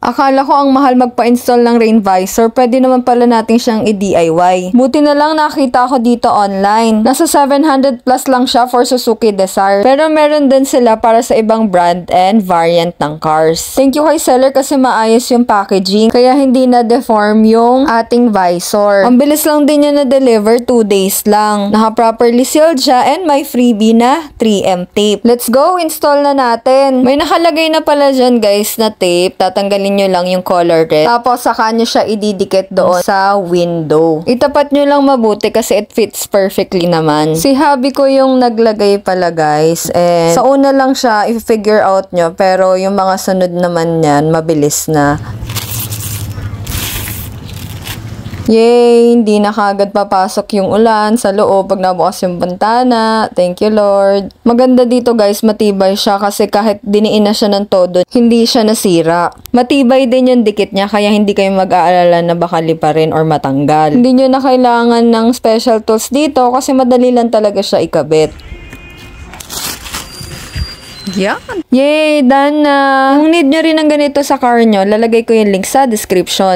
Akala ko ang mahal magpa-install ng rain visor, pwede naman pala natin siyang i-DIY. Buti na lang nakita ko dito online. Nasa 700 plus lang siya for Suzuki Desire. Pero meron din sila para sa ibang brand and variant ng cars. Thank you kay seller kasi maayos yung packaging, kaya hindi na-deform yung ating visor. Ang bilis lang din niya na-deliver, 2 days lang. Naka-properly sealed siya and may freebie na 3M tape. Let's go, install na natin. May nakalagay na pala dyan guys na tape. Tatanggalin nyo lang yung color red. Tapos saka nyo siya ididikit doon sa window. Itapat nyo lang mabuti kasi it fits perfectly naman. Si hubby ko yung naglagay pala guys. And sa una lang siya i-figure out nyo. Pero yung mga sunod naman yan, mabilis na. Yay! Hindi na kagad papasok yung ulan sa loob pag nabukas yung bintana. Thank you, Lord. Maganda dito guys, matibay siya kasi kahit diniin na siya ng todo, hindi siya nasira. Matibay din yung dikit niya kaya hindi kayo mag-aalala na baka liparin or matanggal. Hindi nyo na kailangan ng special tools dito kasi madali lang talaga siya ikabit. Yan. Yay! Done na! Kung need nyo rin ng ganito sa car nyo, lalagay ko yung link sa description.